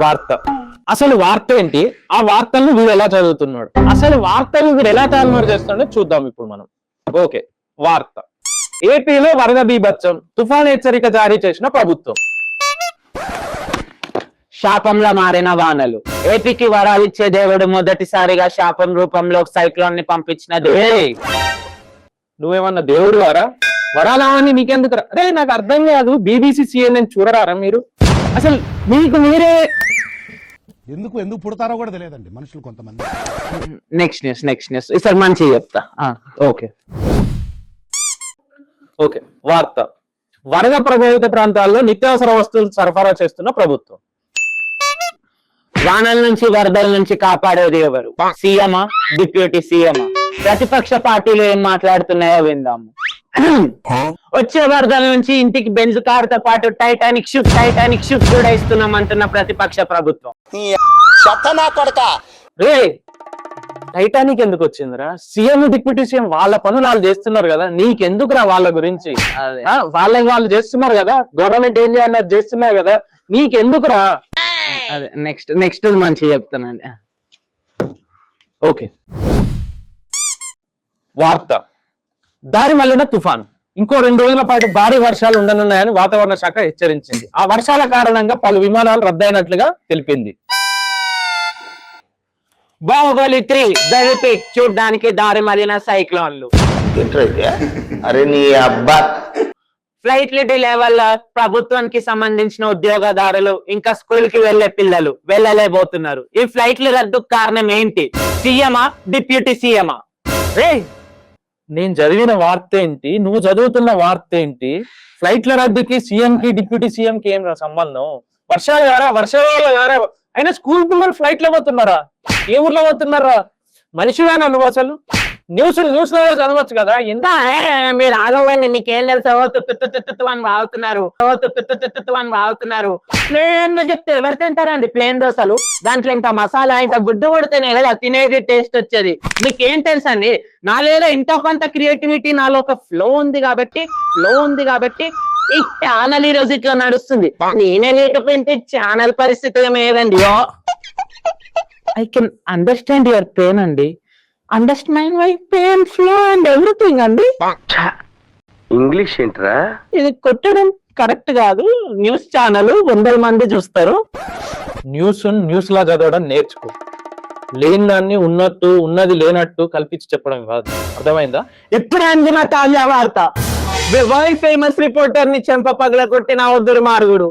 వార్త. అసలు వార్త ఏంటి, ఆ వార్తలను వీడు ఎలా చదువుతున్నాడు, అసలు వార్తలు వీడు ఎలా తారుమారు చేస్తున్నాడో చూద్దాం ఇప్పుడు మనం. ఓకే, వార్త. ఏపీలో వరద బీభత్సం, తుఫాన్ హెచ్చరిక జారీ చేసిన ప్రభుత్వం. శాపంలో మారిన వానలు. ఏపీకి వరాలిచ్చే దేవుడు మొదటిసారిగా శాపం రూపంలో సైక్లోన్ ని పంపించిన నువ్వేమన్నా దేవుడు వారా? వరాలని నీకెందుకు? అరే నాకు అర్థం కాదు, బీబీసీ CNN చూడరారా మీరు? అసలు మీకు మీరే ఎందుకు పుడతారో కూడా తెలియదండి మనుషులు కొంతమంది. నెక్స్ట్ న్యూస్ ఈసారి మంచిగా చెప్తా. ఓకే ఓకే వార్త. వరద ప్రభావిత ప్రాంతాల్లో నిత్యావసర వస్తువులు సరఫరా చేస్తున్న ప్రభుత్వం. వానల నుంచి వరదల నుంచి కాపాడేది ఎవరు? సీఎమా, డిప్యూటీ సీఎమా? ప్రతిపక్ష పార్టీలు ఏం మాట్లాడుతున్నాయో విందాము. వచ్చే వరదల నుంచి ఇంటికి బెంజ్ కార్ తో పాటు టైటానిక్ షిప్ కూడా ఇస్తున్నాం అంటున్న ప్రతిపక్ష ప్రభుత్వం. రే టైటానిక్ ఎందుకు వచ్చిందిరా? సీఎం డిప్యూటీ సీఎం వాళ్ళ పనులు వాళ్ళు చేస్తున్నారు కదా, నీకెందుకురా వాళ్ళ గురించి? వాళ్ళు చేస్తున్నారు కదా, గవర్నమెంట్ ఏం చేయాలన్నారు చేస్తున్నారు కదా, నీకెందుకురా? అదే నెక్స్ట్ మంచిగా చెప్తానండి. ఓకే వార్త. దారి మళ్ళిన తుఫాన్. ఇంకో 2 రోజుల పాటు భారీ వర్షాలు ఉండనున్నాయని వాతావరణ శాఖ హెచ్చరించింది. ఆ వర్షాల కారణంగా పలు విమానాలు రద్దయినట్లుగా తెలిపింది. బాహుబలి 3 చూడడానికి దారి మళ్ళిన సైక్లోన్లు. అరే నీ అబ్బా. ఫ్లైట్లు డిలే వల్ల ప్రభుత్వానికి సంబంధించిన ఉద్యోగదారులు ఇంకా స్కూల్ కి వెళ్లే పిల్లలు వెళ్ళలేబోతున్నారు. ఈ ఫ్లైట్లు రద్దుకు కారణం ఏంటి? సీఎమా, డిప్యూటీ సీఎమా? రే నేను చదివిన వార్త ఏంటి, నువ్వు చదువుతున్న వార్త ఏంటి? ఫ్లైట్ల రద్దుకి సీఎం కి డిప్యూటీ సీఎం కి ఏం సంబంధం? వర్షాలు గారా అయినా స్కూల్ పిల్లలు ఫ్లైట్ లో పోతున్నారా? ఏ ఊర్లో పోతున్నారా? మనిషివేనా నువ్వు? అసలు న్యూస్ లో చదవచ్చు కదా. ఎంత మీరు ఆగవండి, నీకేం తెలుసు అని వాగుతున్నారు. ప్లేన్ చెప్తే ఎవరు తింటారండి ప్లేన్ దోశలు? దాంట్లో ఇంత మసాలా ఇంత గుడ్డు కొడితేనే కదా తినేది టేస్ట్ వచ్చేది. మీకేం తెలుసు అండి? నాలో ఇంత కొంత క్రియేటివిటీ, నాలో ఒక ఫ్లో ఉంది కాబట్టి ఈ ఛానల్ ఈ రోజు ఇట్లా నడుస్తుంది. నేనే లేకపోతే ఛానల్ పరిస్థితి ఏదండి? I can understand your pain అండి. Understand my pain, flow and everything అండి. ఇంగ్లీష్ ఏంట్రా? ఇది కొట్టడం కరెక్ట్ కాదు. న్యూస్ ఛానల్ 100 మంది చూస్తారు. న్యూస్ లా చదవడం నేర్చుకో. లేని దాన్ని ఉన్నట్టు, ఉన్నది లేనట్టు కల్పించి చెప్పడం కాదు. అర్థమైందా? ఇప్పుడు అందిన తాజా వార్త. వరల్డ్ ఫేమస్ రిపోర్టర్ ని చెంప పగల కొట్టిన దుర్మార్గుడు.